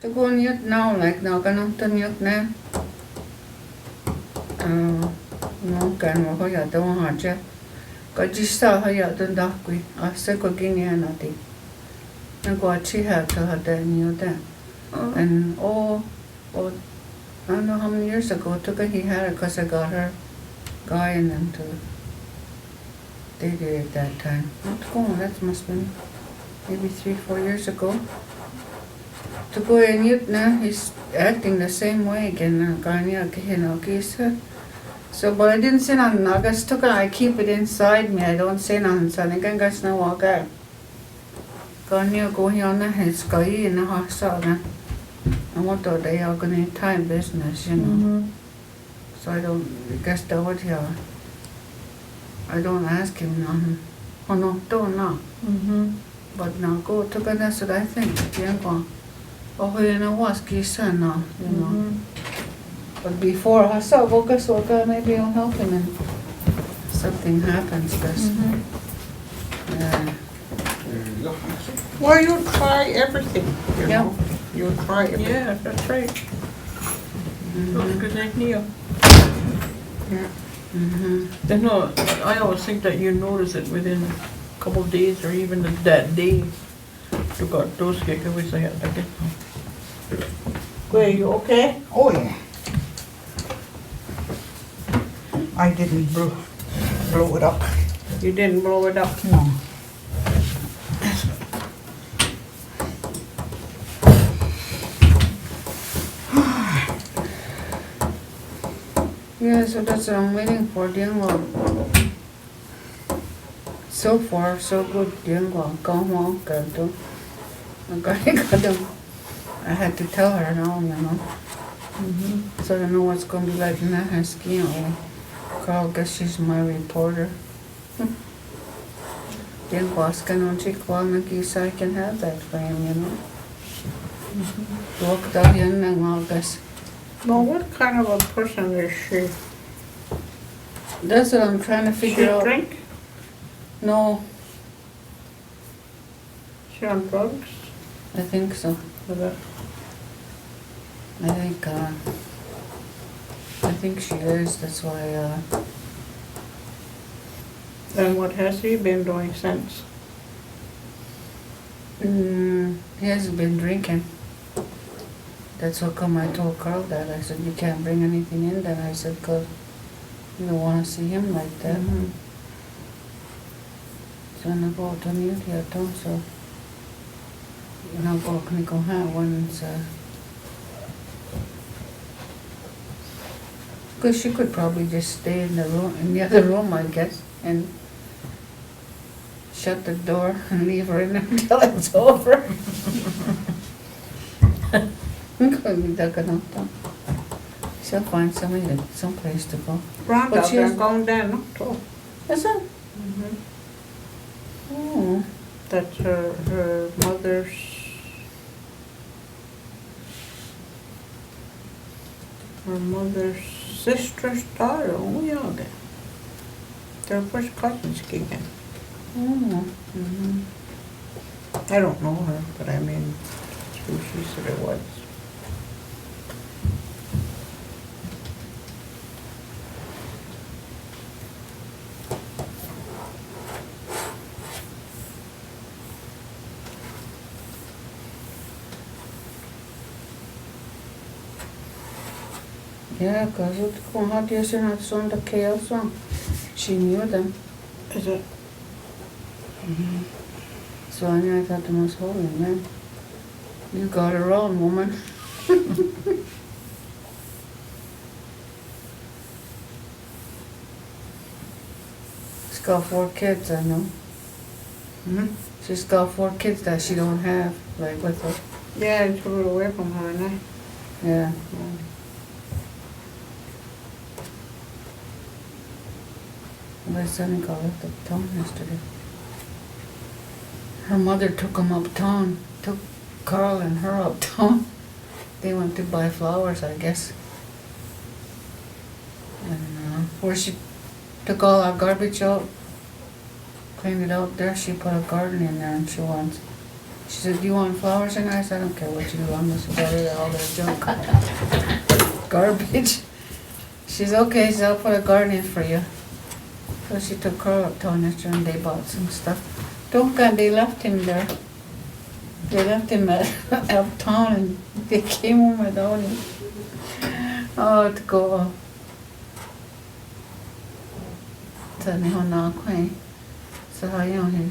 To go on yut now, like now, ganun tan yut na. No, can mo ko yut ang haja. Kajista ha yut ang dakwi. Asa ko ginyan natin. Nagwachi ha to ha dan yut dan. And I don't know how many years ago, he had it because I got her guy and them to date it at that time. What's going on? That must have been maybe 3-4 years ago. To go in yut now, he's acting the same way again. So, but I didn't say nothing. I just took it, I keep it inside me. I don't say nothing. So I think I know walk out. Kanya go here on the head, sky in the hospital. I want to they are going to time business, you know. So I guess that what here. I don't ask him nothing. Oh no, don't know. But now go to that's what I think. Yeah, oh, you know what's son now, you know. But before I saw Woka, maybe I'll help him and something happens, because yeah. Well, you try everything, you Yeah. know. You try everything. Yeah, that's right. That's a good idea. Yeah. You know, I always think that you notice it within a couple of days or even that day. You got those giveaways I had to get. Were you okay? Oh, yeah. I didn't blow it up. You didn't blow it up? No. Yeah, so that's what I'm waiting for, Diangwa. So far, so good, Diangwa. Come on, Kanto. I had to tell her now, you know. So I don't know what's going to be like in that husky, you know. Carl, guess she's my reporter. Diangwa's going to check one so I can have that for him, you know. Walk down here and I'll guess. Well, what kind of a person is she? That's what I'm trying to She figure out. drink? No, She on drugs? I think so. I think she is. That's why. And what has he been doing since? He hasn't been drinking. That's how come I told Carl that. I said, you can't bring anything in then. I said, because you don't want to see him like that. So I'm going to mute here too, so I'm going to have one's, because she could probably just stay in the room, in the other room, I guess, and shut the door and leave her in there until it's over. She'll find some place to go. Rhonda, But she they're has- going down, no? Too. Is it? Oh, That's her mother's, sister's daughter, oh yeah, they're first cousins again. oh. I don't know her, but I mean, that's who she said it was. Yeah, because kung how do you say not on the KL song? She knew them. Is it? So I thought the most holy man. You got her wrong, woman. She's got 4 kids, I know. She's got 4 kids that she don't have, like with her. Yeah, I took it away from her, and I. Yeah. My son got left uptown yesterday. Her mother took him uptown, took Carl and her uptown. They went to buy flowers, I guess. And where she took all our garbage out, cleaned it out there, she put a garden in there and she wants She said, do you want flowers? And I said, I don't care what you do, I'm just about it, all that junk. Garbage. She's okay, so I'll put a garden in for you. So she took Carl uptown yesterday and they bought some stuff. Don't God, they left him there. They left him at uptown and they came home without him. Oh, to go to ongwehonweh. So how you know,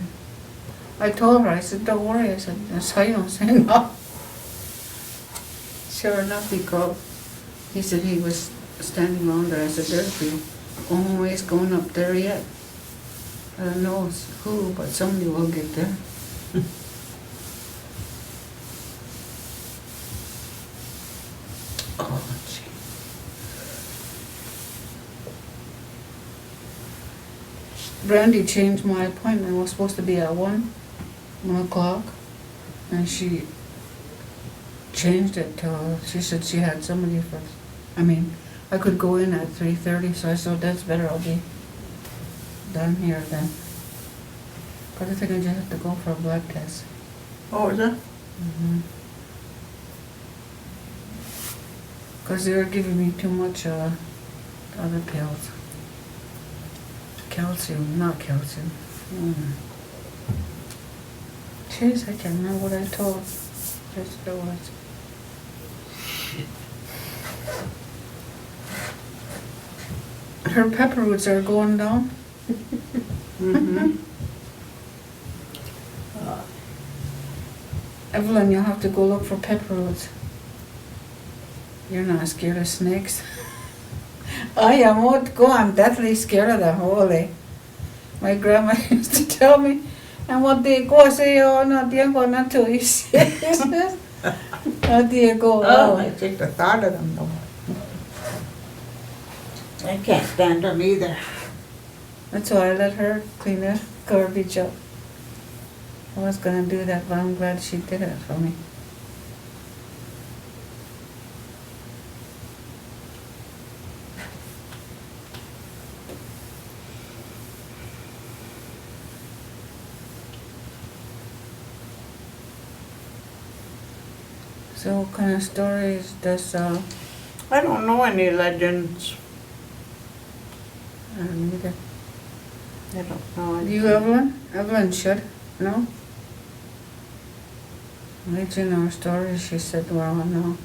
I told her, I said, don't worry, I said, that's how you don't say no. Sure enough, he called. He said he was standing around there. I said, there's the ongweh's going up there yet. I don't know who, but somebody will get there. Oh, gee. Brandy changed my appointment. It was supposed to be at 1 o'clock, and she changed it to, she said she had somebody for, I could go in at 3:30, so I said, that's better, I'll be done here then. But I think I just have to go for a blood test. Oh, is that? Because they were giving me too much other pills. Calcium, not calcium. Jeez, I can't remember what I told. Just what it was. Her pepper roots are going down. Evelyn, you'll have to go look for pepper roots. You're not scared of snakes? I am won't go. I'm deathly scared of them, holy. My grandma used to tell me, and what they go say, oh no, Diego, not to you. Oh, Diego. Oh, I think the thought of them though. I can't stand them either. That's why I let her clean the garbage up. I was gonna do that, but I'm glad she did it for me. So what kind of stories does, I don't know any legends. neither. I don't know Do any. you, Evelyn? Evelyn should, no? Legend or stories, she said, well, no.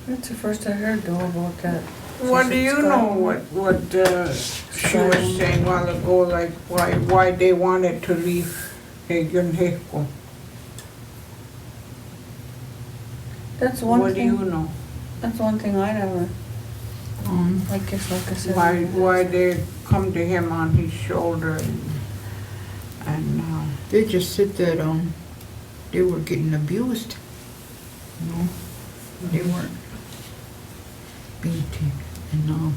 That's the first I heard though about that. What She do said you Scott- know what she was saying a while ago, like why they wanted to leave Cayuga? That's one What do you thing, know? that's one thing I never, I guess like I said. Why they come to him on his shoulder and They just said that they were getting abused. You know, they weren't beaten, and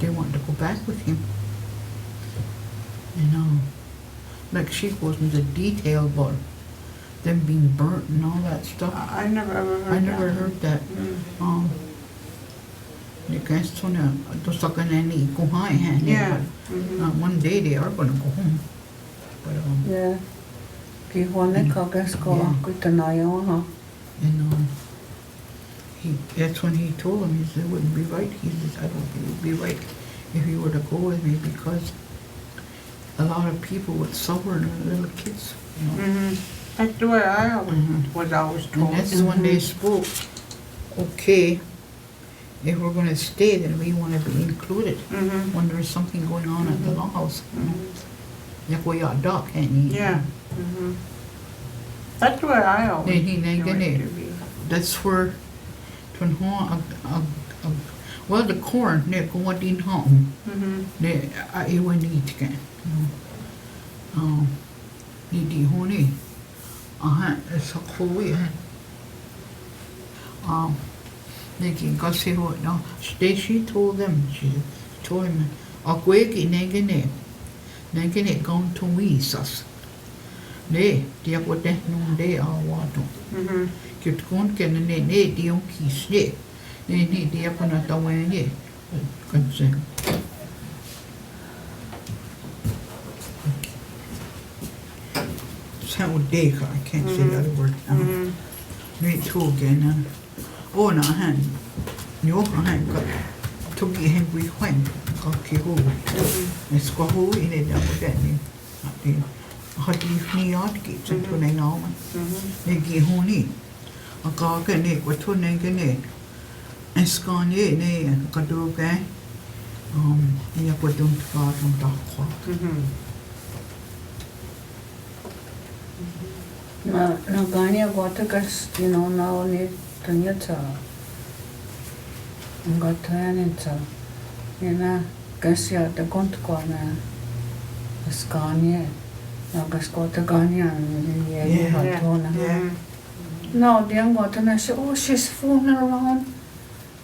they wanted to go back with him. And like she goes into detail about them being burnt and all that stuff. I never ever heard I that. never heard that. The guys told me, "Don't suck on any go high hand." Yeah. One day they are gonna go home, but Yeah. Pihuane kagas ko Yeah. kuitanayo, huh? and that's when he told him, he said, it wouldn't be right. He says, I don't think it would be right if you were to go with me, because a lot of people would suffer, and little kids, you know. That's the way I always was always And told. that's when they spoke, okay, if we're gonna stay, then we wanna be included when there's something going on at the house. Like we are duck, and Yeah. That's where I always. Then he enjoyed get to it. be. That's where well, the corn, they go in home. They I would need again. Ni di honi. It's a cool they can go see what now. She told them, she told him, Akweki negene gone to Wisas. Ne, dia what that noon day I want to. Kut kon ken ne dion kis ne. Ne dia pona tawane. Consent. Sound day, I can't say the other word. Ne to again. Oh, no, Yo, got took him with when got Kiho. It's got who in it up with that. Hot leaf knee out gates and tuning almond. They give honey. A gargan egg with two egg. And scan ye, nay, and got do again. You put them to God from dark clock. No, Ganya got to gas, now need to get got to an gas ya the Gontquana, the Scania, now gas got to Ganya and Yeah. No, the young got and I said, oh, she's fooling around.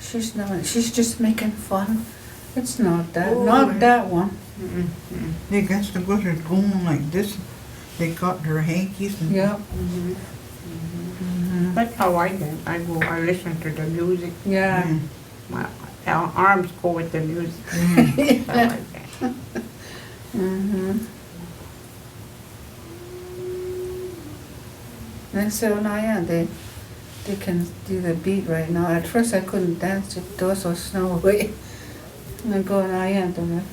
She's not, she's just making fun. It's not that, not that one. They guess the girls are going like this. They got their hankies and Yeah. That's how I do. I listen to the music. Yeah. My arms go with the music. I like that. And so now, they can do the beat right now. At first I couldn't dance if those were snow away. And I go and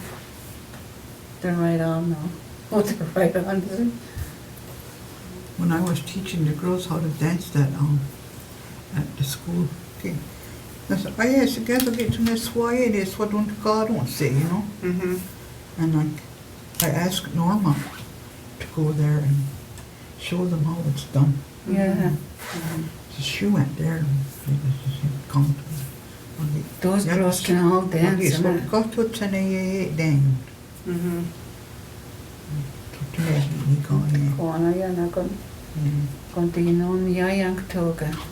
they're right on now. Oh, they're right on. when I was teaching the girls how to dance that at the school. Okay. I said, oh yes, you guys will get to this why it is what don't God won't say, And I asked Norma to go there and show them how it's done. Yeah. So she went there and she come to me. Those girls can all dance. Got to tene dang.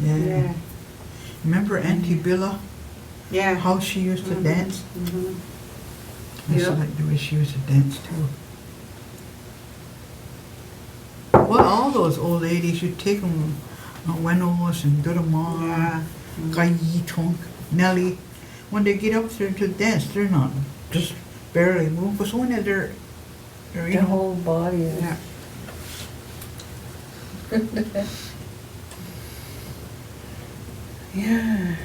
Yeah. Remember Auntie Billa? Yeah. How she used to dance? I used to like the way she used to dance too. Well, all those old ladies, you take them, Wenos and Durama, Yeah. Cayuga, Nellie. When they get up there to dance, they're not just barely moving, because when they're The whole body is. Yeah. Yeah.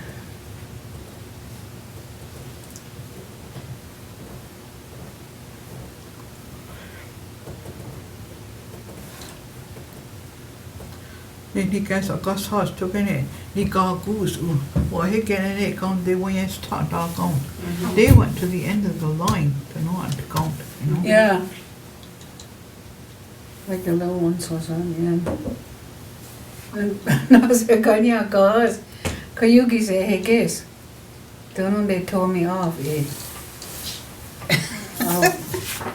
Ni guys a gas has took in it. Ni ga goose. Well, he get in it. Count they went start count. They went to the end of the line to know how to count. Yeah. Like the little ones was on the end. And I was like, Kanya goes. Cayuga said, hey, guess. Don't know they told me off, eh?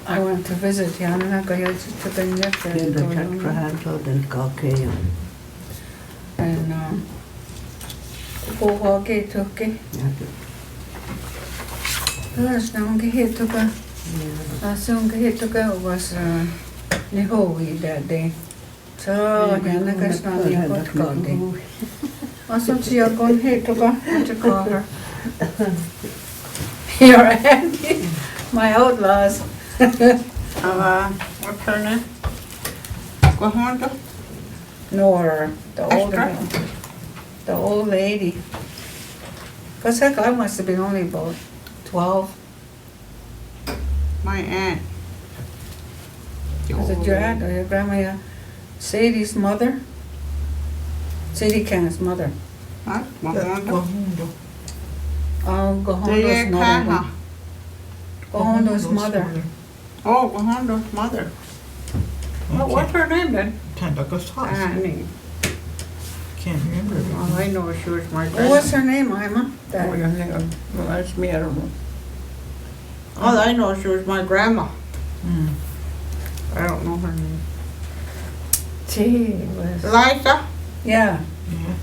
I went to visit Yana and I just took a nip there. Den And Pohake took it. First, now he took a. Soon he took out was Nihowi that day. So, Yana got not the hot God. Also, she are going here to go. What you call her? Your auntie. My outlaws. What's her name? Ongwehonweh? No, her. The older Esther? one. The old lady. Because heck, I must have been only about 12. My aunt. Was it your aunt or your grandma? Yeah. Sadie's mother? Sadie Kenneth's mother. Huh? Ongwehonweh? Oh, Gohondo's mother. Gohondo's mother. Oh, Ongwehonweh's mother. What's her name then? Tandakas house. Annie. Can't remember. All I know is she was my What grandma. was her name, Ima? Oh, your name. Well, that's me, I don't know. All I know is she was my grandma. Mm. I don't know her name. Gee whiz. Liza, Yeah, Yeah.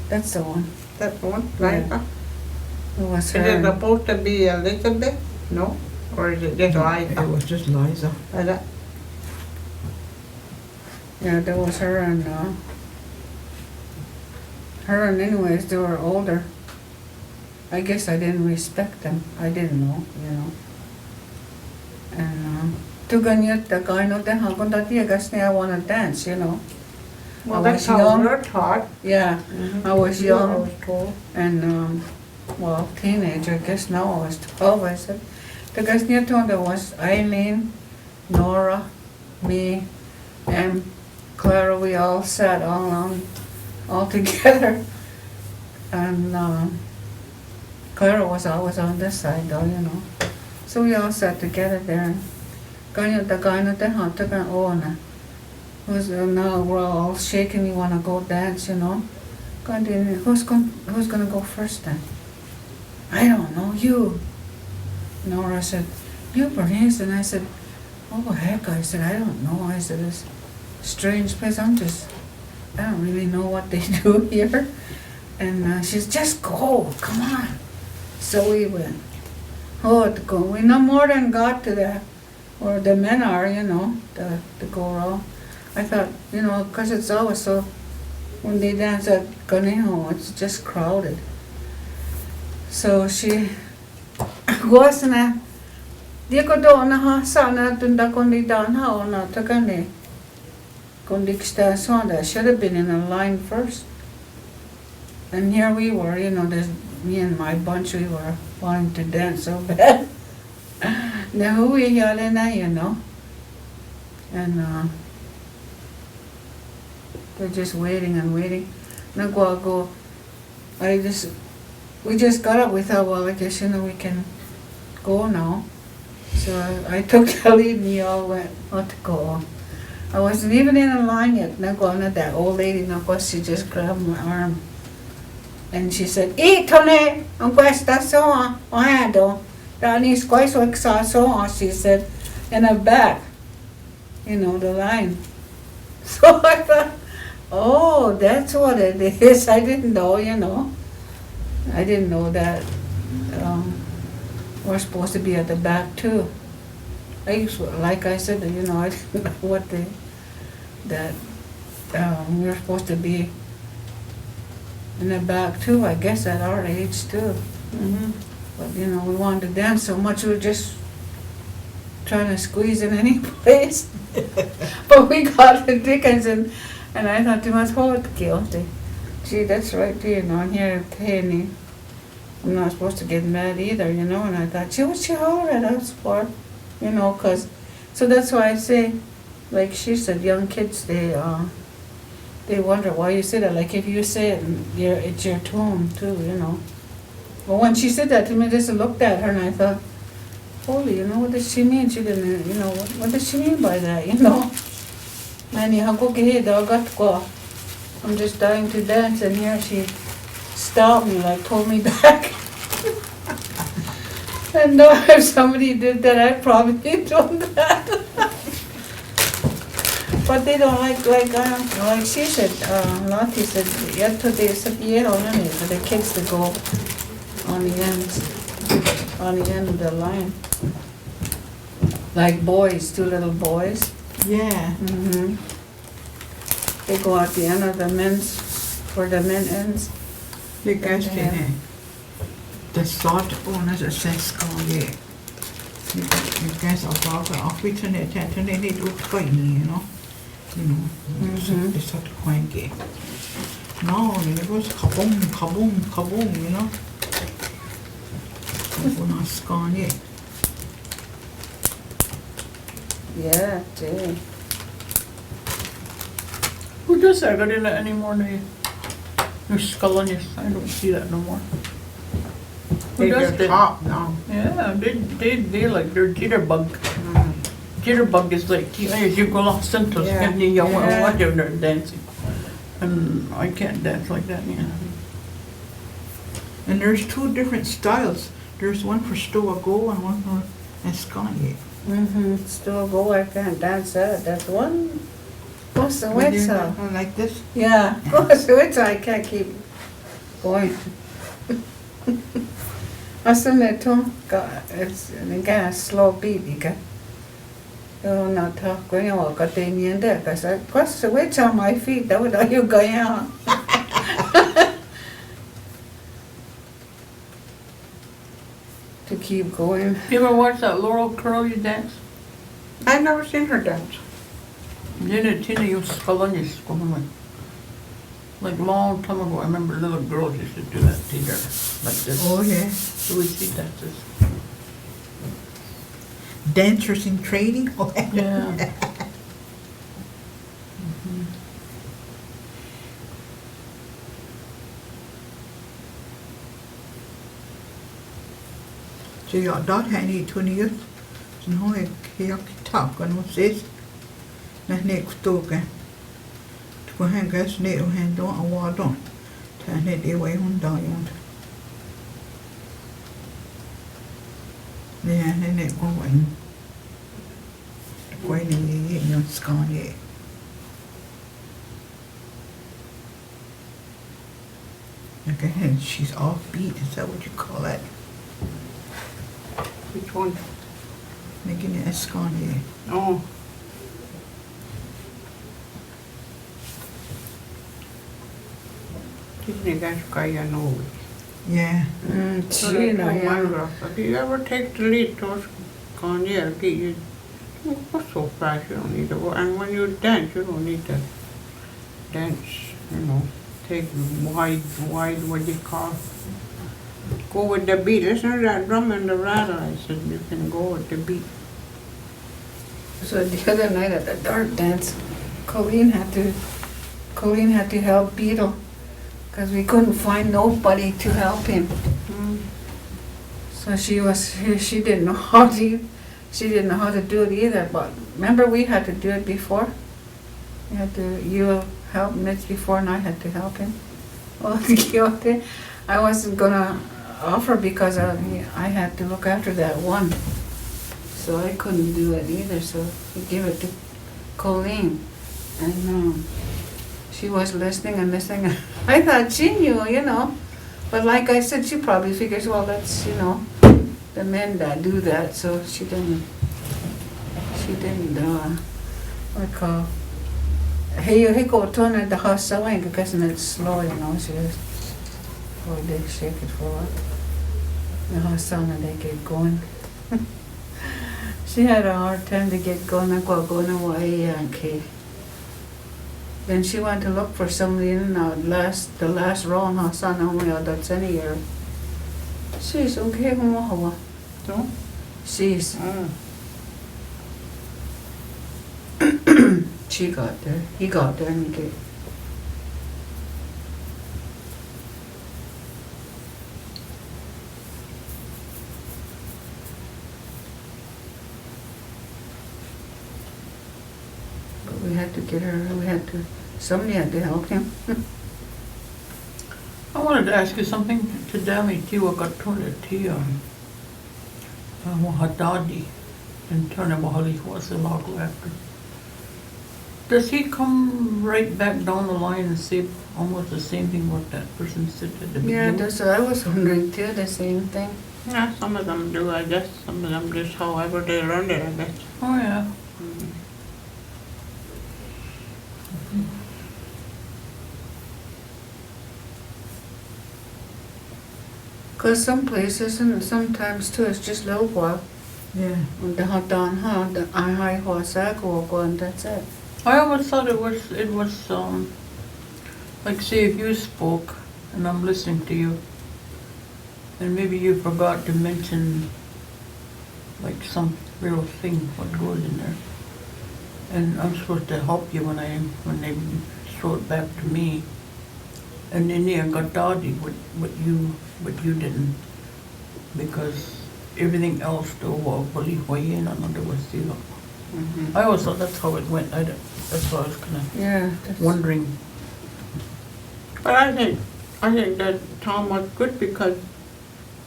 that's the one. that's one, Yeah. Liza. It was Is it her. supposed to be Elizabeth? No? Or is it just It Liza? was just Liza. Liza? Yeah, there was her and anyways, they were older. I guess I didn't respect them. I didn't know, you know. And Tuganyat, the guy no then how I wanna dance, you know. Well, I that's was how young. we're taught. Yeah, I was I young was told. and well, teenager, I guess now I was 12, I said. The guys near town there was Eileen, Nora, me, and Clara, we all sat all together. And Clara was always on this side though, you know. So we all sat together there. The guy not the hot took an owner. Who's now we're all shaking, we wanna go dance, you know. Who's gonna go first then? I don't know, you. Nora said, you Bernice, and I said, oh heck, I said, I don't know. I said, it's a strange place, I don't really know what they do here. And she said, just go, come on. So we went. Oh, to go. We no more than got to where the men are, you know, the go around. I thought, you know, because it's always so, when they dance at Conejo, it's just crowded. So she goes na, di ko doon na ha, sana tunda kundi down ha, o na, takane. Kundi kista sonda, should have been in a line first. And here we were, you know, there's me and my bunch, we were wanting to dance so bad. Now who we yelling na, you know. And they're just waiting and waiting. Nagwago, we just got up, we thought, well, I guess, you know, we can go now. So I took the lead and we all went, what to go. I wasn't even in a line yet. Nagwana, that old lady, she just grabbed my arm. And she said, Tone, ang questa so do. Rani's quite so excited, she said, in the back, you know, the line. So I thought, oh, that's what it is. I didn't know, you know. I didn't know that we're supposed to be at the back too. Like I said, you know, I didn't know what we were supposed to be in the back too, I guess at our age too. Mm-hmm. But you know, we wanted to dance so much, we were just trying to squeeze in any place. But we got the Dickens and I thought to myself, oh, guilty. Gee, that's right, you know, I'm here at Penny. I'm not supposed to get mad either, you know, and I thought, gee, what's she holler at us for? You know, 'cause, so that's why I say, like she said, young kids, they wonder why you say that. Like if you say it, it's your tone too, you know. But when she said that to me, I just looked at her and I thought, holy, you know, what does she mean? She didn't, you know, what does she mean by that, you know? I'm just dying to dance, and here she stopped me, like told me back. And no, if somebody did that, I'd probably done that. But they don't like she said, Lottie said, yesterday said, for the kids to go on the end of the line. Like boys, two little boys. Yeah. Mm-hmm. They go at the end of the men's, where the men ends. Lyckas det. Det starter på när det sen ska ge. Lyckas att vara och vi turner lite upp på in, you know. It's such a quaint game. No, it was kaboom, kaboom, kaboom, you know. We're not scorn yet. Yeah, gee. Who does that? I didn't anymore. Your skull on your, I don't see that no more. Who They does just that? hop now. Yeah, they like their jitterbug. Jitterbug is like, you go lost centers Yeah. and you Yeah. watch them they're dancing. And I can't dance like that, you know. And there's two different styles. There's one for Stoa Go and one for Escanye. Mm-hmm. Still go, I can't dance that. That's one. What's the When wet they're side? not like this. Yeah, what's the wet side? I can't keep going. Asan na ito? It's nagka slow beat ka. Yo na ta ko yung ka tingin there kasi what's the wet on my feet? Daw daw yung gaya. To keep going. You ever watch that Laurel Curly dance? I've never seen her dance. Then Tina used to spell on this woman. Like long time ago, I remember little girls used to do that to her, like this. Oh, yeah. So we see dances. Dancers in training. Oh, Yeah. Så jag har här i 20 years. Sen har jag taken och sist. När jag stod här. Då han gas ner och han då och var då. Han är det var hon då ju. Det är det går in. Går in i någon skåne. Okay, she's offbeat. Is that what you call it? Which one? Making it a skåne. Oh. Disney guys Cayuga. Yeah. Gee, no, yeah. If you ever take the lead towards Kanye, you go so fast, you don't need to go. And when you dance, you don't need to dance, you know, take wide, what you call. Go with the beat. Listen to that drum and the rattle. I said, you can go with the beat. So the other night at the dark dance, Colleen had to help Beetle because we couldn't find nobody to help him. So she didn't know how to do it either. But remember we had to do it before. You helped Mitch before, and I had to help him. Well, I wasn't gonna offer because I had to look after that one. So I couldn't do it either, so we gave it to Colleen. And she was listening and listening. I thought she knew, you know. But like I said, she probably figures, well, that's, you know, the men that do that. So she didn't, hey, go turn at the house so I because it's slow, you know. She just, oh, they shake it for a while. The house and they get going. She had a hard time to get going. I got going away, Yankee. Then she went to look for somebody in the last row in Hassan only that's any year. She's okay, Mama. No? She's she got there. He got there and he gave. We had to get her, somebody had to help him. I wanted to ask you something. Today, Tiwa got told Hadadi and Mahali was a log after. Does he come right back down the line and say almost the same thing what that person said at the Yeah, beginning? I was wondering too, the same thing. Yeah, some of them do, I guess. Some of them just however they learned it, I guess. Oh, yeah. Because some places and sometimes too, it's just a little while. Yeah. And the hot down, the high horse, I go and that's it. I always thought it was like say if you spoke and I'm listening to you and maybe you forgot to mention like some real thing what goes in there. And I'm supposed to help you when they throw it back to me. And then I got daddy what you didn't because everything else though believe way in another was zero. I always thought that's how it went. That's why I was kinda wondering. But I think that Tom was good because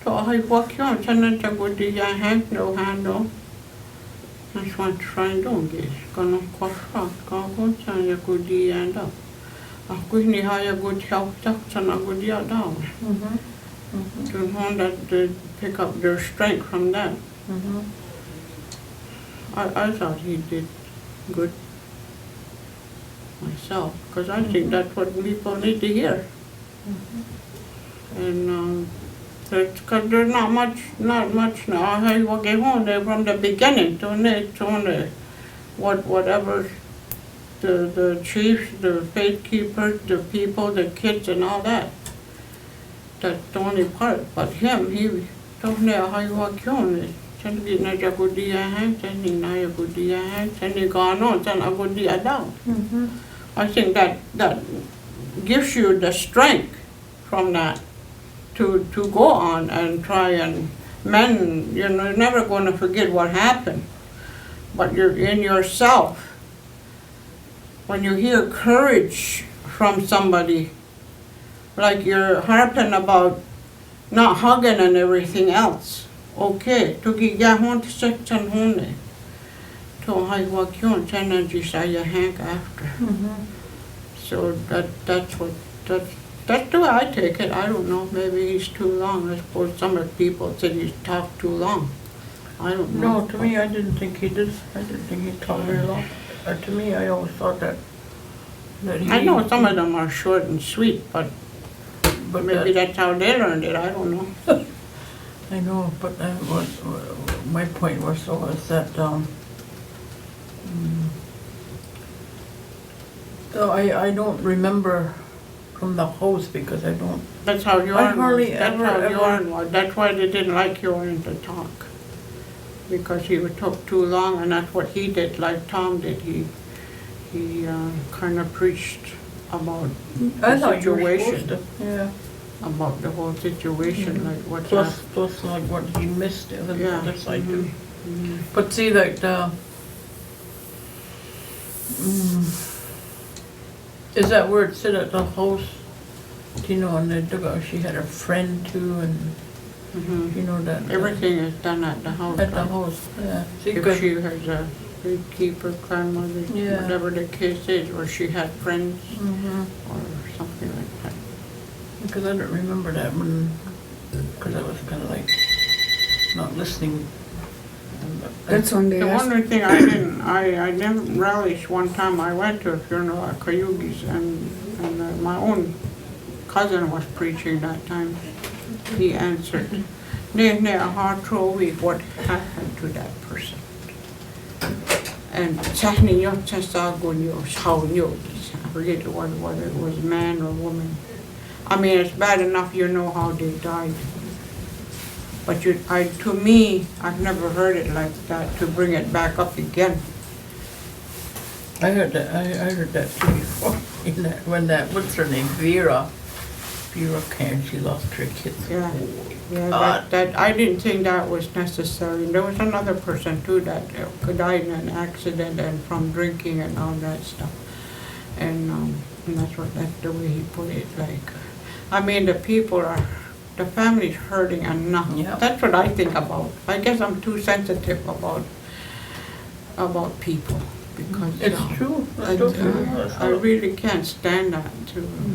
I walk on, and I would do your hand, no handle. That's what trying to get. Gonna kwasha, go chan ya gudi and up. Aku ni haya good help chan a gudi down. To know that they pick up their strength from that. I thought he did good myself, because I think that's what people need to hear. And because there's not much now. I will get home there from the beginning to whatever the chiefs, the faith keepers, the people, the kids, and all that. That's the only part. But him, he told me how you walk home. Sen na jagudia hai, sen ni na jagudia hai, sen ni gano, sen agudia down. I think that gives you the strength from that to go on and try and mend. You're never going to forget what happened, but you're in yourself. When you hear courage from somebody, like you're harping about not hugging and everything else. Okay, tugi gahon to section hone. To hai wakyon chana jisaya hank after. So that's the way I take it. I don't know. Maybe he's too long. I suppose some of the people said he's talked too long. I don't know. No, to me, I didn't think he did. I didn't think he talked very long. To me, I always thought that he... I know some of them are short and sweet, but maybe that's how they learned it. I don't know. I know, but my point was that so I don't remember from the host because I don't. That's how you I are. hardly That's ever- how you ever- are. That's why they didn't like Yoren to talk, because he would talk too long, and that's what he did. Like Tom did, he kind of preached about I the thought you were situation, supposed to. Yeah. about the whole situation, like what. Plus like what he missed the Yeah. other side too. Mhm. But see, like is that where it said at the house? You know, and the dugout, she had a friend too, and Mhm. you know that Everything is done at the house. at the right? house. Yeah. See, If 'cause- she has a gatekeeper, grandmother, Yeah. whatever the case is, or she had friends Mhm. or something like that. Because I don't remember that one, because I was kind of like not listening. That's when they The asked. one thing I didn't relish one time I went to a funeral at Cayuga's, and my own cousin was preaching that time. He answered, "Ne hard week, what happened to that person?" And Sahni yo chasagun yo shaunyo, I forget whether it was man or woman. I mean, it's bad enough you know how they died. But to me, I've never heard it like that, to bring it back up again. I heard that. I heard that too before. In that, when that, what's her name, Vera came, she lost her kids. Yeah, God. that I didn't think that was necessary. There was another person too that died in an accident and from drinking and all that stuff. And that's the way he put it. Like, I mean, the family's hurting enough. Yeah. That's what I think about. I guess I'm too sensitive about people, because It's true. I, It's true. I really can't stand that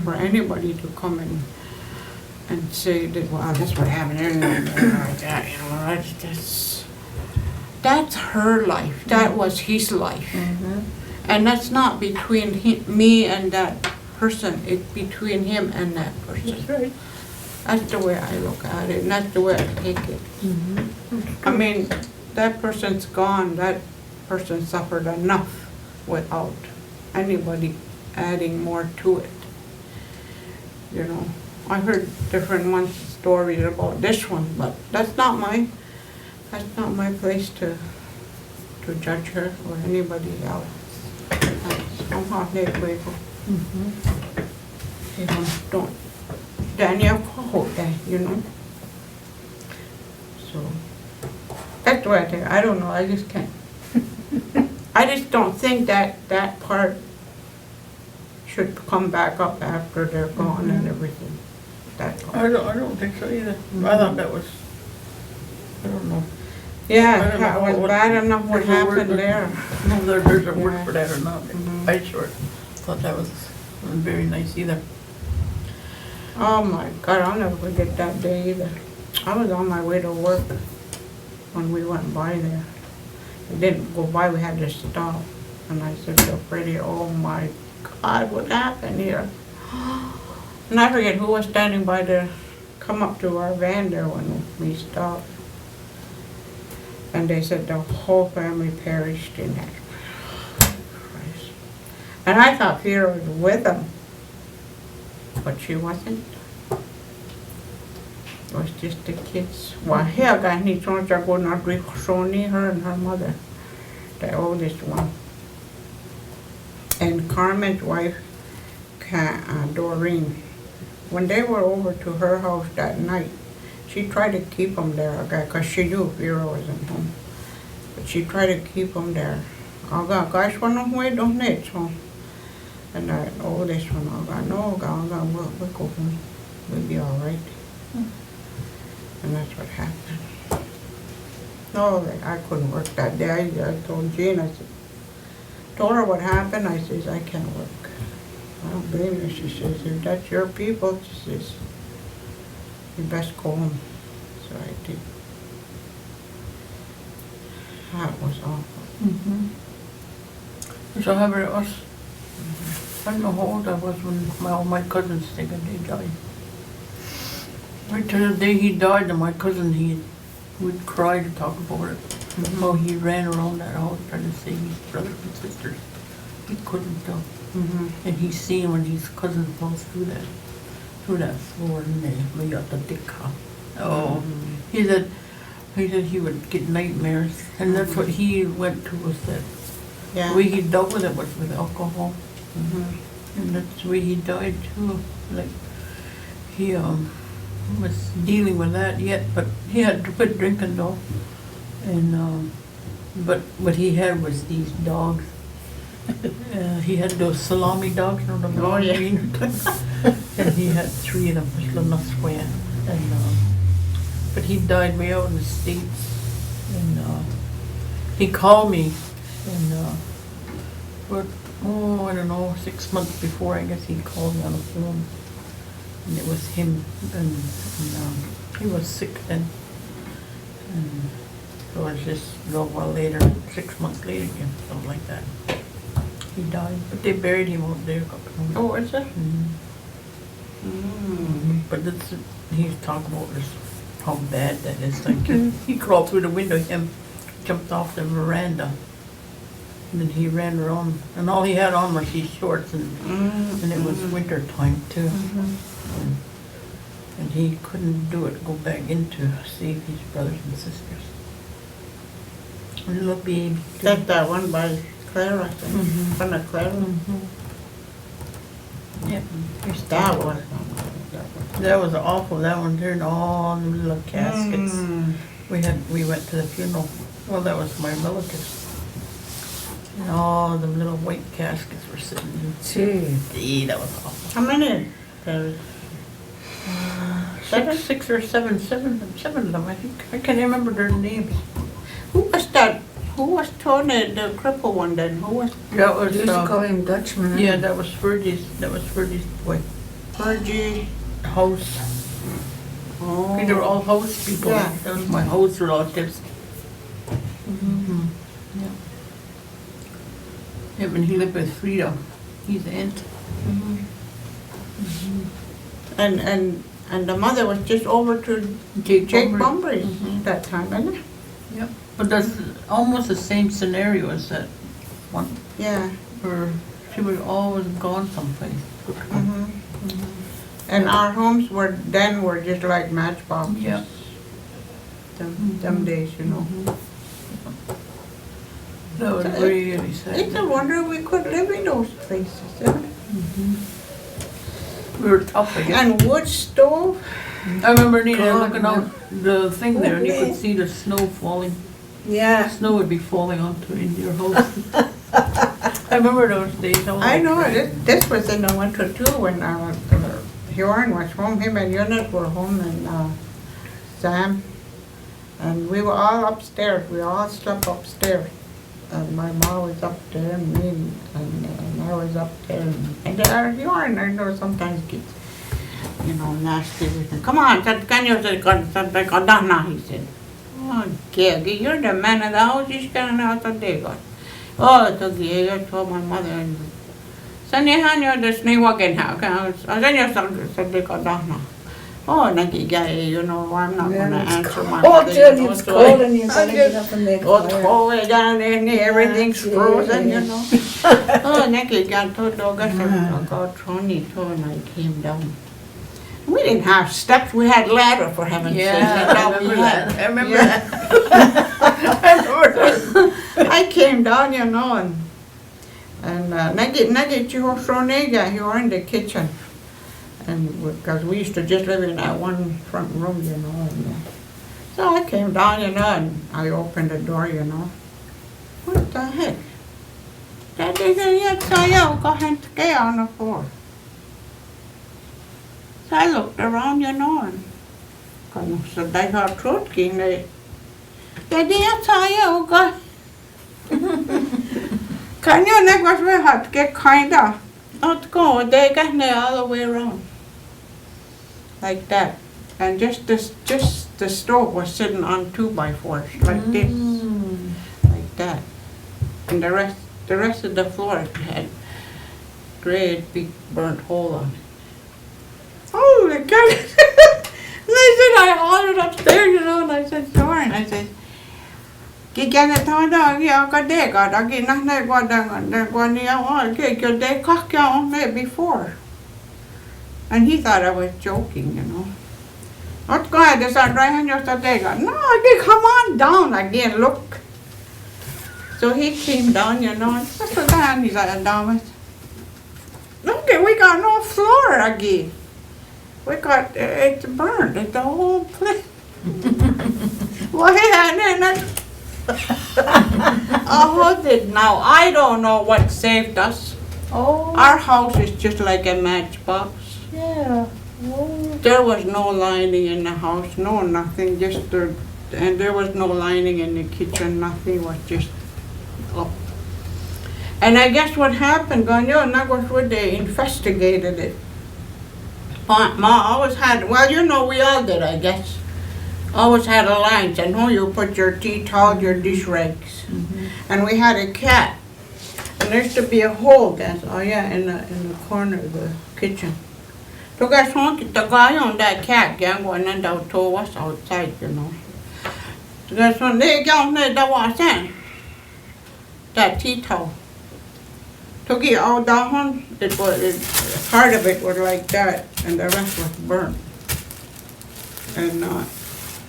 for anybody to come and say that, wow, this is what happened, and like that, you know, that's her life. That was his life. And that's not between me and that person, it's between him and that person. That's right. That's the way I look at it, and that's the way I take it. I mean, that person's gone, that person suffered enough without anybody adding more to it. You know, I heard different stories about this one, but that's not my place to judge her or anybody else. I'm half naked. Don't. Daniel called that, you know. So that's the way I think. I don't know. I just can't. I just don't think that part should come back up after they're gone and everything. That part. I don't think so either. I thought that was, I don't know. Yeah, don't that know was what- bad enough what there's a word happened for- there. No, there's a word Yeah. for that or not. Mhm. I sure thought that was very nice either. Oh my God, I'll never forget that day either. I was on my way to work when we went by there. We didn't go by, we had to stop. And I said to Freddie, oh my God, what happened here? And I forget who was standing by to come up to our van there when we stopped. And they said the whole family perished in that. Christ. And I thought Vera was with them, but she wasn't. It was just the kids. Well, here, guys, need to go not with Sony, her and her mother, the oldest one. And Carmen's wife, Doreen, when they were over to her house that night, she tried to keep them there, because she knew Vera wasn't home. But she tried to keep them there. Guys, ongwehonweh, don't need so. And the oldest one, no, we'll go home. We'll be all right. And that's what happened. No, I couldn't work that day. I told Jean, told her what happened. I says, I can't work. I don't blame her. She says, if that's your people, she says, you best go home. So I did. That was awful. So however it was, I don't know how old I was when all my cousins they died. Right to the day he died, and my cousin, he would cry to talk about it. How he ran around that house trying to save his brothers and sisters. He couldn't though. And he seen when his cousin falls through that floor, and they got the dick cut. Oh, he said he would get nightmares, and that's what he went to, was that Yeah. the way he dealt with it was with alcohol, and that's the way he died too. Like he was dealing with that yet, but he had to quit drinking though, and but what he had was these dogs. He had those salami dogs, you know, the Oh, yeah. green. And he had 3 of them, just little square. And but he died way out in the States, and he called me, and but I don't know, 6 months before, I guess he called me on the phone, and it was him, and he was sick then, and it was just a little while later, 6 months later, something like that. He died, but they buried him out there. Oh, is it? But that's, he's talking about this, how bad that is. Like he crawled through the window, him jumped off the veranda, and then he ran around, and all he had on was these shorts, and it was winter time too, and he couldn't do it. Go back in to save his brothers and sisters. A little baby. That's that one by Clara, I think. From the Clara. Yeah. That one. That was awful, that one, there, and all the little caskets. We went to the funeral, well, that was my relatives. And all the little white caskets were sitting in. Gee, that was awful. How many? There Seven? Six or seven of them, I think. I can't remember their names. Who was that? Who was Tony, the cripple one then? Who was That was, We used to call him Dutchman. yeah, that was Fergie's boy. Fergie? House. Oh. They were all house people. Yeah. That was my house relatives. Yeah. Yeah, when he lived with Frida, his aunt. And the mother was just over to Jake Bumbry's that time, isn't it? Yep. But that's almost the same scenario as that one, Yeah. where she was always gone someplace. And our homes were just like matchboxes. Yeah. Them days, you know. That was really sad. It's a wonder we could live in those places, isn't it? We were tough, I guess. And wood stove. I remember Nina God, looking out the thing there, and you could see the snow falling. Yeah. Snow would be falling onto in your house. I remember those days. I know it. This was in the winter too when Bjorn was home. Him and Eunice were home, and Sam. And we were all upstairs. We all slept upstairs. And my mom was up there, and me and I was up there. And you are in there sometimes gets, nasty with them. Come on, can you say, he said. Oh, Gaggy, you're the man of the house. You can't know what they got. Oh, so Gaggy, I told my mother. And Sen jag hann jag det snöwagen här. Sen jag said they got down. Oh, Nagi guy, I'm not going to answer my Oh, mother. till it's cold and you gotta get up and make Go fire. all the way down there and everything's frozen, Oh, Nagi got to dog us and got Tony and I came down. We didn't have steps, we had ladder for heaven's sake. I remember that. I remember that. I remember that. I came down, and Nagi, you were so nega, you were in the kitchen. And because we used to just live in that one front room, and, so I came down, and I opened the door, What the heck? That didn't saw you go and stay on the floor. So I looked around, and so they got truth king, they didn't saw you go. Can you never very hard get kinda? Not go, they got me all the way around. Like that. And just the stove was sitting on 2x4s, like this. Like that. And the rest of the floor had great big burnt hole on it. Holy God! And I hollered upstairs, and I said, sure, and I said, they got before. And he thought I was joking, Not go ahead, there's a dry on your got. No, come on down again, look. So he came down, and what's the guy on his down? Look, we got no floor again. We got, it's burned, it's the whole place. Well, and now I don't know what saved us. Oh, Our house is just like a matchbox. yeah. Oh. There was no lining in the house, no nothing, and there was no lining in the kitchen, nothing was just up. And I guess what happened, and that was when they investigated it. Ma always had, we all did, I guess. Always had a line, and you put your tea towel, your dish rags. And we had a cat. And there used to be a hole, in the corner of the kitchen. So guys, the guy on that cat, going and out told us outside, So guys, when they got that was that tea towel. To get all that one, part of it was like that, and the rest was burnt. And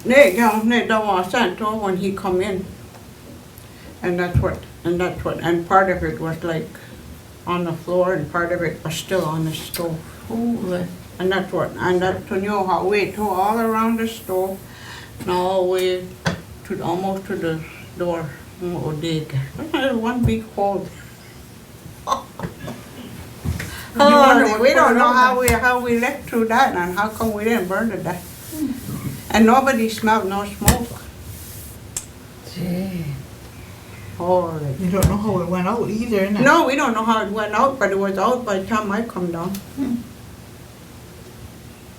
they don't want to when he come in. And part of it was like on the floor, and part of it was still on the stove. Holy. And that's to know how we tore all around the stove, and all the way to almost to the door. Oh, dig. One big hole. We don't know how we let through that, and how come we didn't burn to death. And nobody smelled no smoke. Gee. Holy. You don't know how it went out either, innit? No, we don't know how it went out, but it was out by the time I come down.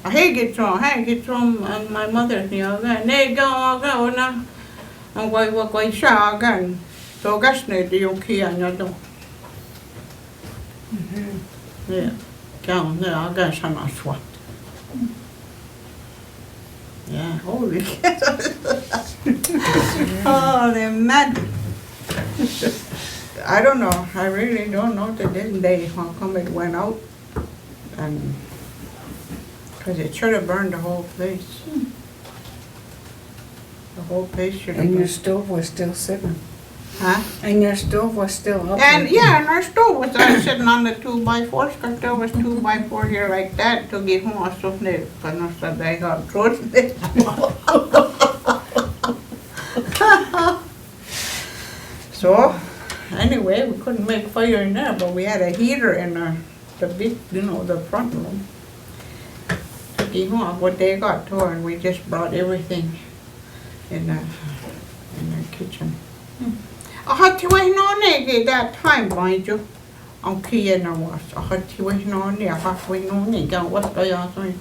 I get from my mother, and they go now. And we were going to again. So guess need the key on your door. Yeah, down there, I guess I'm not sweat. Yeah, holy Oh, they're mad. I don't know. I really don't know to this day how come it went out. And because it should have burned the whole place. The whole place should have And your burned. stove was still sitting. Huh? And your stove was still up. And our stove was sitting on the 2x4s, because there was 2x4 here like that to give him a souvenir. Because they got thrown it. So, anyway, we couldn't make fire in there, but we had a heater in the big, the front room. To give him what they got to, and we just brought everything in the kitchen. I had to wait on it that time, mind you. On key in the was. I had to wait on it. I had to wait on it. Go what's going on?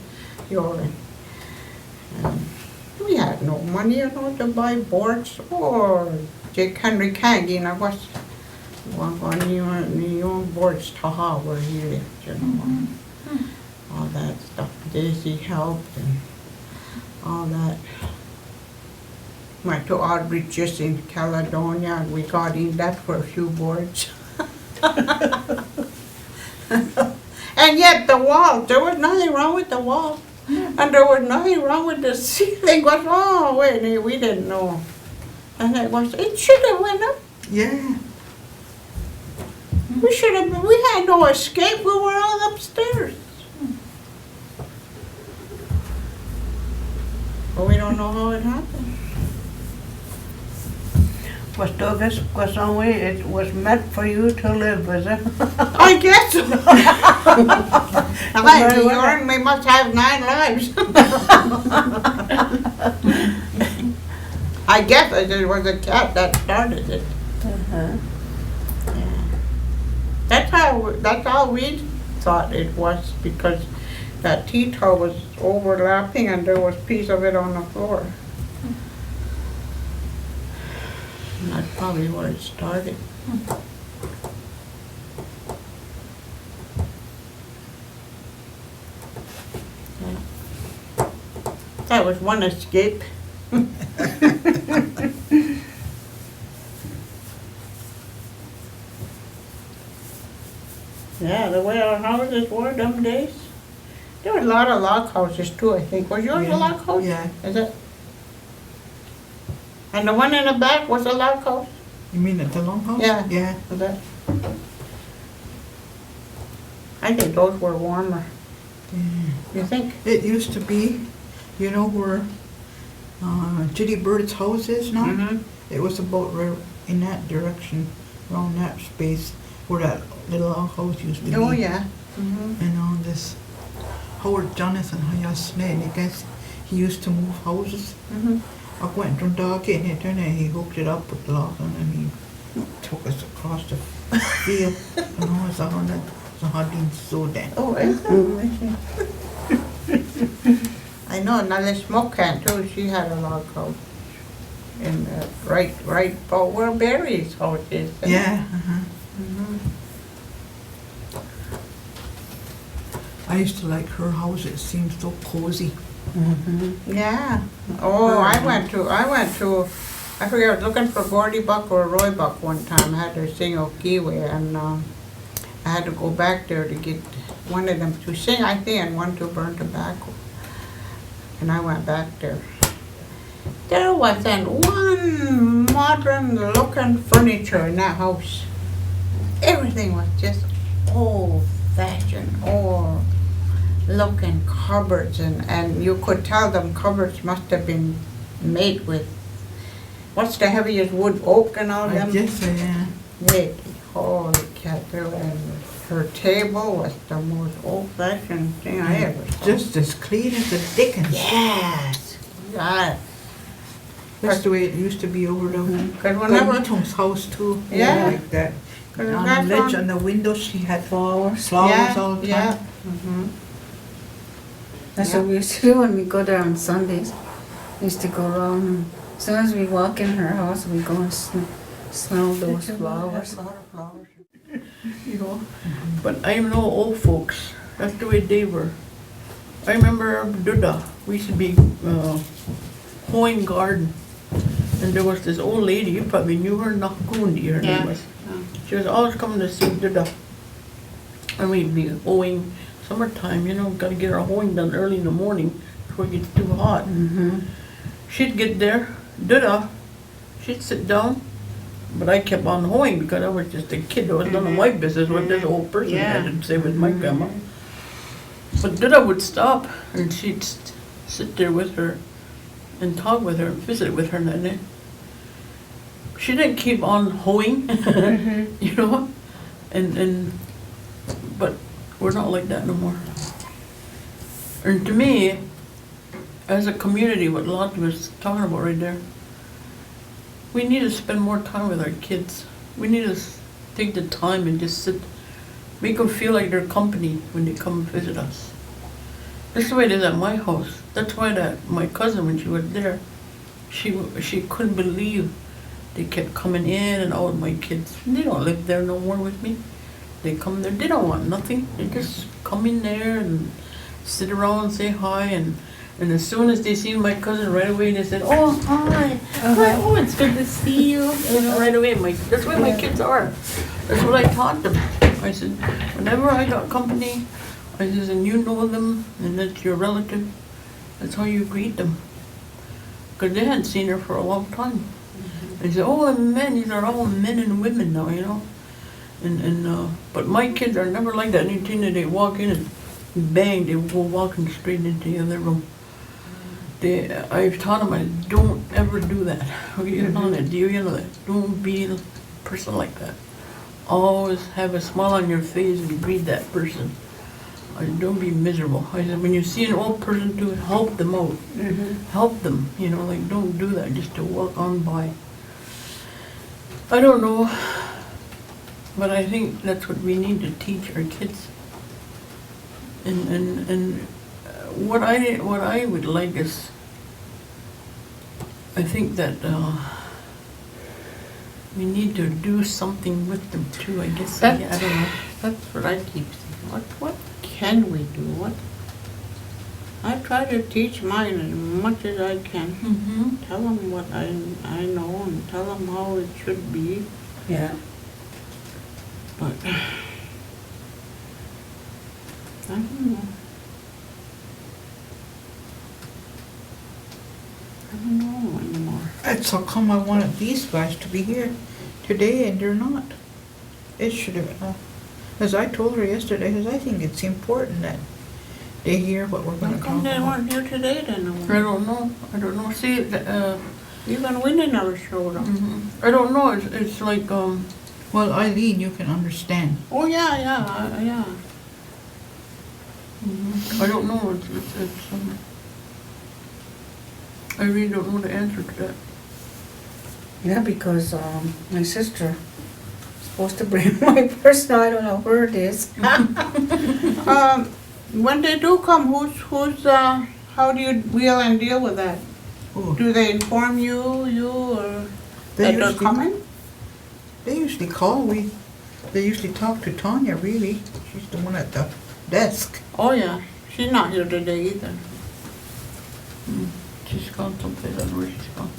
We had no money, to buy boards or Jake Henry Candy, and I was one new boards to have where he lived, all that stuff. Daisy helped and all that. Went to Outreaches in Caledonia and we got in that for a few boards. And yet the wall, there was nothing wrong with the wall. And there was nothing wrong with the ceiling. Was oh wait, we didn't know. And it should have went up. Yeah. We had no escape, we were all upstairs. But we don't know how it happened. Was Douglas ongwehonweh, it was meant for you to live, was it? I guess so. We must have 9 lives. I guess it was a cat that started it. Uh-huh. Yeah. That's how we thought it was, because that tea towel was overlapping and there was a piece of it on the floor. And that's probably where it started. Yeah. That was one escape. Yeah, the way our houses were them days. There were a lot of log houses too, I think. Was yours a log house? Yeah. Is it? And the one in the back was a log house? You mean at the longhouse? Yeah. Yeah. Is it? I think those were warmer. Yeah. You think? It used to be, where Judy Bird's house is now? Mm-hmm. It was about right in that direction, around that space where that little house used to be. Oh, yeah. Mm-hmm. And on this Howard Jonathan Hayasne, I guess he used to move houses. Mm-hmm. I went from dog in it and he hooked it up with lock and then he took us across the field. And I was on it. So I didn't so then. Oh, I know another smoke can too. She had a log house in right about where Barry's house is. Yeah. Uh-huh. Mm-hmm. I used to like her house. It seemed so cozy. Mm-hmm. Yeah. Oh, I went to. I forget. I was looking for Gordy Buck or Roy Buck one time. I had to sing Okiwe, and I had to go back there to get one of them to sing, I think, and one to burn tobacco. And I went back there. There wasn't one modern-looking furniture in that house. Everything was just old-fashioned, old-looking cupboards, and you could tell them cupboards must have been made with, what's the heaviest wood, oak and all I them? guess so, yeah. Big, holy cat, and her table was the most old-fashioned thing I ever saw. Just as clean as the Dickens. Yes, right. That's the way it used to be over the Because whenever, Carlito's house too. Yeah. Like that. 'Cause On that's the ledge on- on the window she had Flowers. flowers all the time. yeah. Mm-hmm. That's what we used to do when we go there on Sundays. We used to go around and as soon as we walk in her house, we go and smell those flowers. A lot of flowers. But I know old folks. That's the way they were. I remember Duda. We used to be hoeing garden. And there was this old lady, you probably knew her, Nakundi, her name was. She was always coming to see Duda. And we'd be hoeing, summertime, gotta get our hoeing done early in the morning before it gets too hot. Mm-hmm. She'd get there, Duda, she'd sit down, but I kept on hoeing because I was just a kid. There was none of my business what this old person had to say with my grandma. But Duda would stop and she'd sit there with her and talk with her and visit with her. And then she didn't keep on hoeing, but we're not like that no more. And to me, as a community, what Lottie was talking about right there, we need to spend more time with our kids. We need to take the time and just sit, make them feel like they're company when they come visit us. That's the way it is at my house. That's why that my cousin, when she was there, she couldn't believe they kept coming in and out with my kids. They don't live there no more with me. They come there, they don't want nothing. They just come in there and sit around and say hi, and as soon as they see my cousin, right away they said, "Oh, hi, hi, oh, it's good to see you." You know, right away. That's where my kids are. That's what I taught them. I said, whenever I got company, I said, and you know them, and that's your relative, that's how you greet them. Because they hadn't seen her for a long time. They said, "Oh, men, these are all men and women now, you know." But my kids are never like that. Anything that they walk in and bang, they go walking straight into the other room. I've taught them, I don't ever do that. You know that, do you know that? Don't be a person like that. Always have a smile on your face and greet that person. Don't be miserable. I said, when you see an old person, to help them out. Help them, you know, like don't do that just to walk on by. I don't know, but I think that's what we need to teach our kids. And what I would like is, I think that we need to do something with them too. I guess I don't know. That's what I keep saying. What can we do? What? I try to teach mine as much as I can. Tell them what I know and tell them how it should be. Yeah. But I don't know. I don't know anymore. That's how come I wanted these guys to be here today and they're not. It should have, as I told her yesterday, because I think it's important that they hear what we're going How to come talk they about. weren't here today then? I don't know. See, Even Winnie never showed up. I don't know. It's like Well, Eileen, you can understand. Oh yeah. I don't know. I really don't know the answer to that. Yeah, because my sister supposed to bring my purse. Now I don't know where it is. When they do come, how do you wheel and deal with that? Oh, Do they inform you or they that they're usually, coming? they usually call. They usually talk to Tanya, really. She's the one at the desk. Oh yeah, she's not here today either. She's gone someplace. I don't know where she's gone.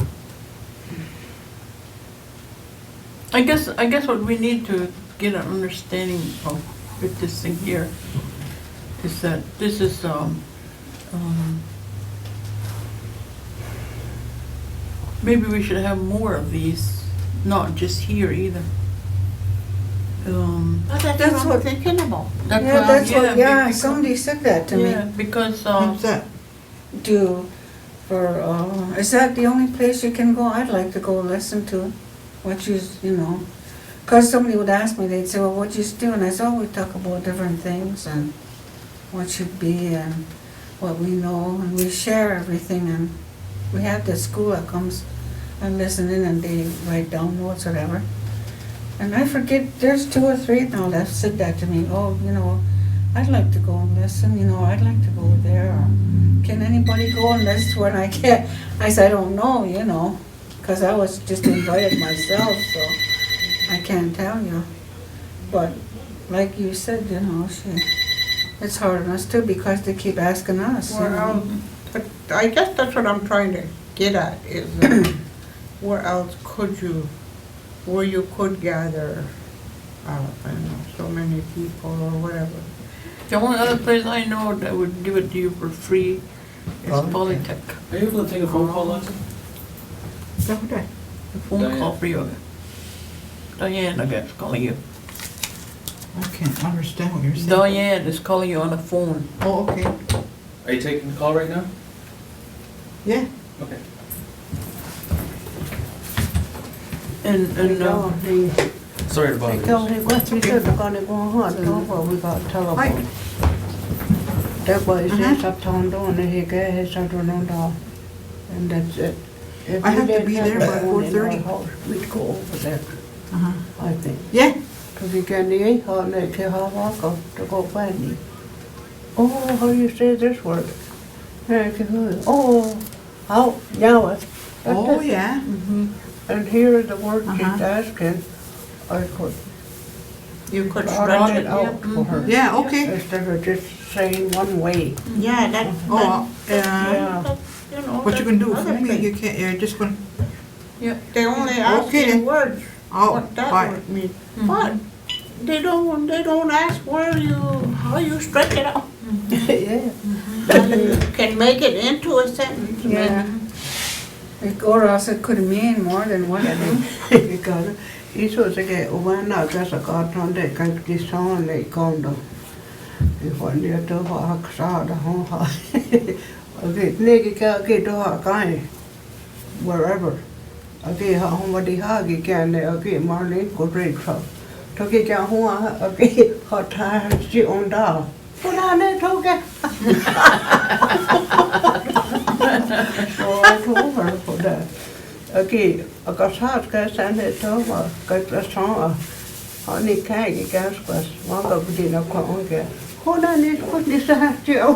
I guess what we need to get an understanding of with this thing here is that this is maybe we should have more of these, not just here either. That's what I'm thinking about. Because, Somebody said that to yeah, me. because What's that? Is that the only place you can go? I'd like to go listen to what you know. Because somebody would ask me, they'd say, "Well, what you do?" And I said, "Oh, we talk about different things and what should be and what we know, and we share everything." And we have the school that comes and listen in, and they write down notes, whatever. And I forget, there's 2 or 3 now that said that to me. "Oh, you know, I'd like to go and listen. You know, I'd like to go there. Or, can anybody go?" And that's when I can't. I said, "I don't know, you know, because I was just invited myself, so I can't tell you." But like you said, you know, it's hard on us too because they keep asking us. You know? But I guess that's what I'm trying to get at is where else where you could gather, I don't know, so many people or whatever. the only other place I know that would give it to you for free is Polytech. Are you able to take a phone call, Leslie? Is that what I? A phone call for you. Diane, I guess, calling you. I can't understand what you're saying. Diane is calling you on the phone. Oh, okay. Are you taking the call right now? Yeah. Okay. And Sorry to bother you. We got telephone. That was it, uptown down, and he got his afternoon off. And that's it. If I we have to didn't be there that by one in our 4:30. house, we'd go over there, Uh-huh. I think. Yeah. Because we can the on the Cayuga to go find me. Oh, how do you say this word? Oh, how, now it. Oh, yeah. And here is the word she's Uh-huh. asking, I could You could run stretch it it, out yeah. for her. Yeah, okay. Instead of just saying one way. Yeah, that, Oh, Yeah. you know. what you can do for that's me, another you can't, you're just gonna, They only ask Okay. you words, oh, what that fine. word means. Mhm. But they don't ask how you stretch it out. Yeah. You can make it into a sentence. Yeah. Or else it could mean more than one thing. Because he's supposed to get one out, that's a god on the country song they called them. If one year to walk saw the home house. Okay, nigga can't get to her kind wherever. Okay, home what the huggy can they okay, Marlene go great trouble. Toki can home okay, hot time she on down. Put on it, okay. So I told her for that. Okay, I got hot guys and they told her, got the song. Honey kagi gas was one of the dinner okay. Hold on, this put this out to oh,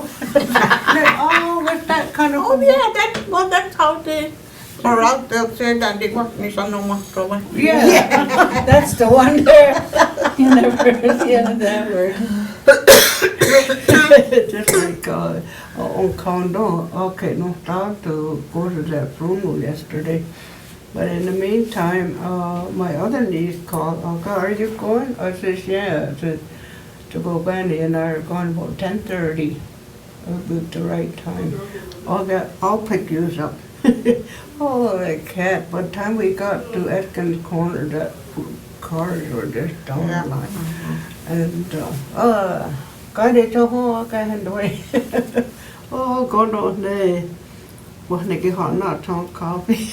what's that kind of? Oh, yeah, that's how they, or else they'll say that they want me some no more trouble. Yeah. That's the one there. You never heard the end of that word. Just like on condo, okay, no start to go to that funeral yesterday. But in the meantime, my other niece called, okay, are you going? I says, yeah. I said, to go Brandy and I are going about 10:30. It'll be the right time. I'll pick you up. Oh, I can't. By the time we got to Atkins Corner, that cars were just down the line. And, cái đi cho hoa cái hành đuôi. Oh, God knows they. Well, they hot not on coffee.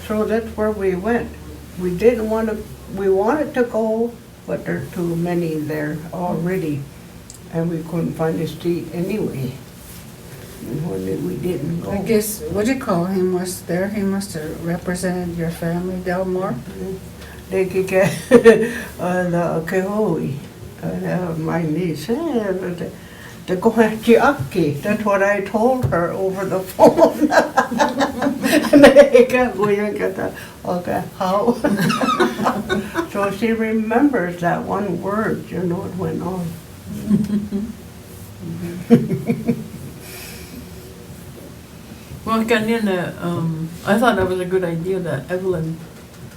So that's where we went. We wanted to go, but there's too many there already. And we couldn't find a seat anyway. And when we didn't go. I guess, what do you call him was there? He must have represented your family, Delmore. They could get the Kehoe. My niece said, they're going to Aki. That's what I told her over the phone. And they got going and get that. Okay, how? So she remembers that one word, you know, it went on. Well, Kanyana, I thought that was a good idea that Evelyn,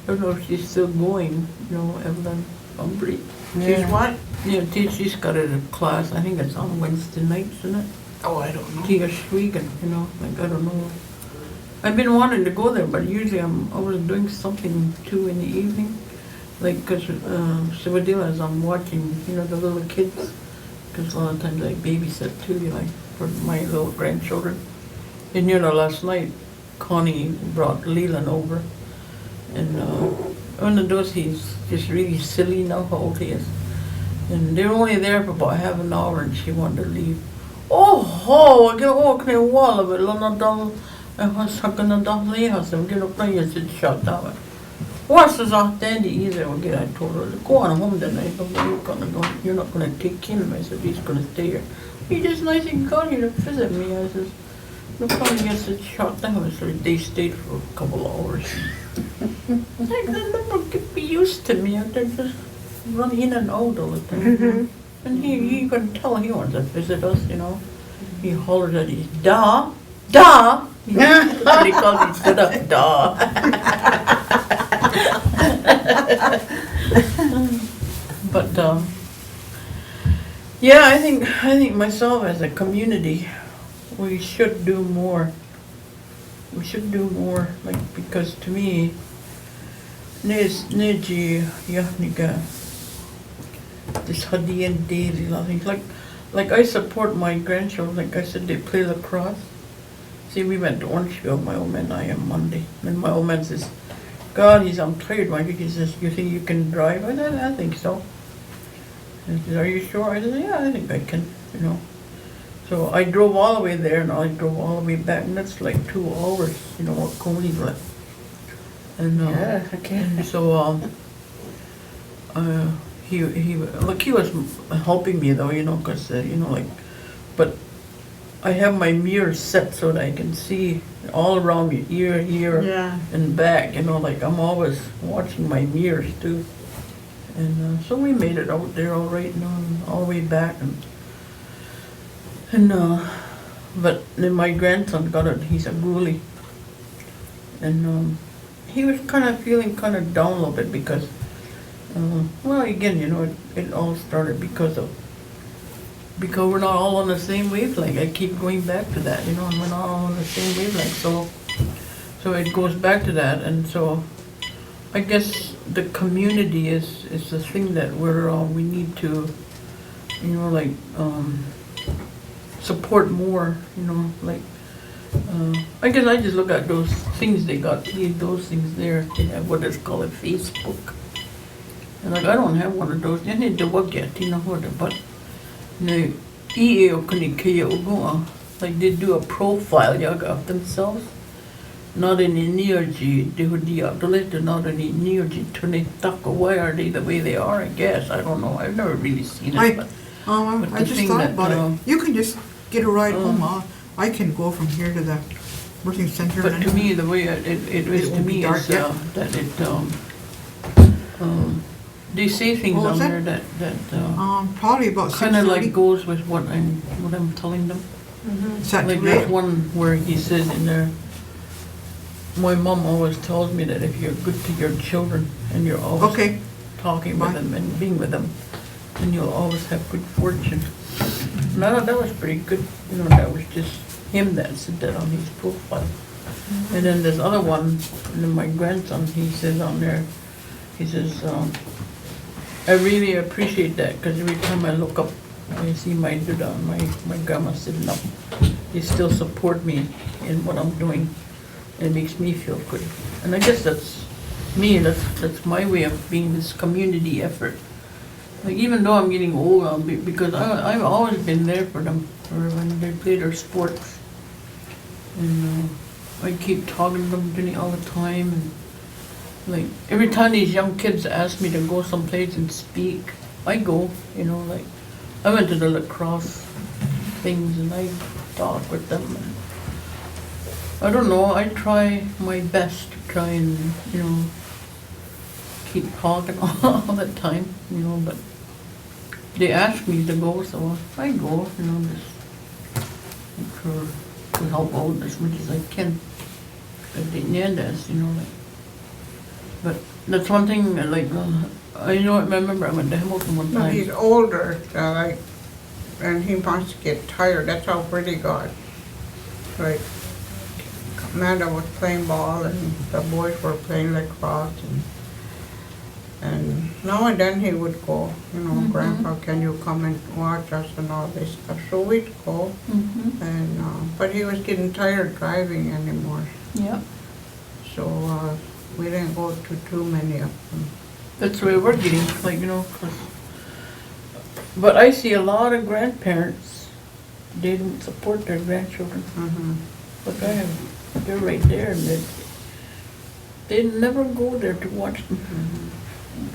I don't know if she's still going, you know, Evelyn Humphrey. She's what? Yeah, she's got a class, I think it's on Wednesday nights, isn't it? Oh, I don't know. Tia Schwiegen, you know, like, I don't know. I've been wanting to go there, but usually I was doing something too in the evening. Like, because Sivadila, I'm watching, you know, the little kids. Because a lot of times I babysit too, you know, like, for my little grandchildren. And you know, last night, Connie brought Leland over. And one of those, he's just really silly now how old he is. And they were only there for about half an hour and she wanted to leave. Oh, I get walk in the wall of it, Lana Doll, and was sucking the doll house and get up there and sit shut down. What's this off dandy either? Again, I told her, go on home tonight, you're not gonna take him. I said, he's gonna stay here. He just nice and come here to visit me. I said, no problem, gets it shut down. So they stayed for a couple of hours. They never get be used to me. They just run in and out all the time. And you can tell he wants to visit us, you know. He hollers at his da. He calls his da. But yeah, I think myself as a community, we should do more. We should do more, like, because to me, neji yahnika, this hadiyan daily loving, like I support my grandchildren. Like I said, they play lacrosse. See, we went to Orangeville, my old man and I, on Monday. And my old man says, God, I'm tired, Mike. He says, you think you can drive? I said, I think so. He says, are you sure? I said, yeah, I think I can, you know. So I drove all the way there and I drove all the way back, and that's like 2 hours, you know, what Coney's like. And, Yeah, okay. and so, he was helping me though, you know, cause, you know, like, but I have my mirror set so that I can see all around me, ear, here, Yeah. and back, you know, like I'm always watching my mirrors too. And so we made it out there all right, you know, and all the way back, but then my grandson got it, he's a ghoulie. And he was kind of feeling kind of down a little bit because, well, again, you know, it all started because we're not all on the same wavelength. I keep going back to that, you know, and we're not all on the same wavelength. So it goes back to that, and so I guess the community is the thing that we need to, you know, like support more, you know, like I guess I just look at those things they got, those things there. They have what is called a Facebook, and like I don't have one of those. You need to look at, you know what, but. No, Cayuga, like they do a profile of themselves. Not any energy, they would not any energy to talk. Why are they the way they are? I guess I don't know. I've never really seen it. But I the just thing thought that, about it. You can just get a ride home. I can go from here to the birthing center. But to me, the way it was to me is that it they say things on there that probably about kind of 6:30. like goes with what I'm telling them. Is that Like too there's late? one where he says in there, my mom always tells me that if you're good to your children and you're always Okay. talking with Bye. them and being with them, then you'll always have good fortune. And I thought that was pretty good. You know, that was just him that said that on his profile. And then this other one, and then my grandson, he says on there, he says, I really appreciate that because every time I look up, I see my dada, my grandma sitting up. They still support me in what I'm doing. It makes me feel good. And I guess that's me, that's my way of being this community effort. Like even though I'm getting old, because I've always been there for them, for when they play their sports. And I keep talking to them all the time. And like every time these young kids ask me to go someplace and speak, I go, you know, like I went to the lacrosse things and I talk with them. And I don't know, I try my best to try and, you know, keep talking all the time, you know, but they ask me to go, so I go, you know, just to help out as much as I can. But they need us, you know, like. But that's one thing, like, I know, I remember I went to Hamilton one No, time. he's older, like, and he wants to get tired. That's how pretty he got. Like, Amanda was playing ball and the boys were playing lacrosse and now and then he would go, you know, Grandpa, can you come and watch us and all this stuff. So we'd go, and but he was getting tired driving anymore. Yeah, So we didn't go to too many of them. that's the way we're getting, like, you know, 'cause but I see a lot of grandparents, they don't support their grandchildren. But they're right there, and they never go there to watch them.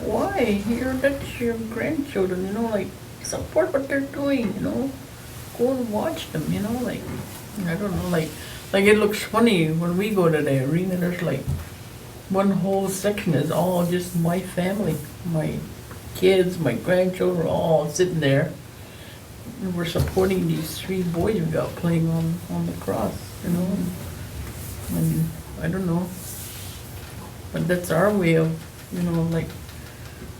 Why? That's your grandchildren, you know, like, support what they're doing, you know. Go and watch them, you know, like, I don't know, like it looks funny when we go to the arena, there's like, one whole section is all just my family, my kids, my grandchildren, all sitting there. And we're supporting these 3 boys we got playing on the cross, you know. And I don't know. But that's our way of, you know, like,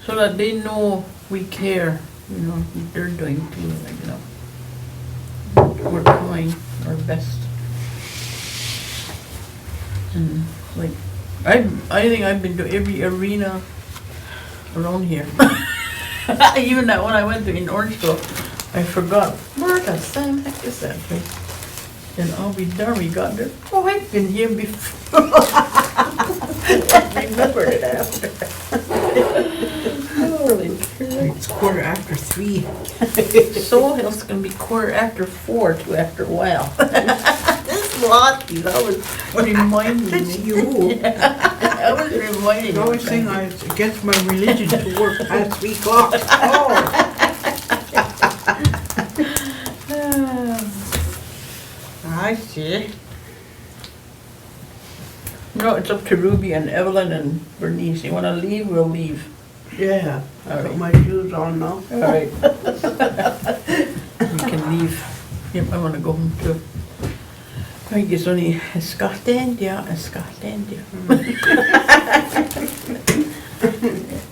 so that they know we care, you know, what they're doing too, like, you know. We're trying our best. And like, I think I've been to every arena around here. Even that one I went to in Orangeville, I forgot. Where the same heck is that place? And I'll be darned, we got there. Oh, I've been here before. I remembered it after. Holy crap. It's 3:15. So it's gonna be 4:15 too after a while. This Lottie, that was reminding That's me. you. That was reminding The me. only thing it's against my religion to work past 3 o'clock. I see. No, it's up to Ruby and Evelyn and Bernice. You wanna leave, we'll leave. Yeah, I All got right. my shoes on now. All right. We can leave. Yep, I wanna go home too. I guess only Scotland, yeah, Scotland, yeah.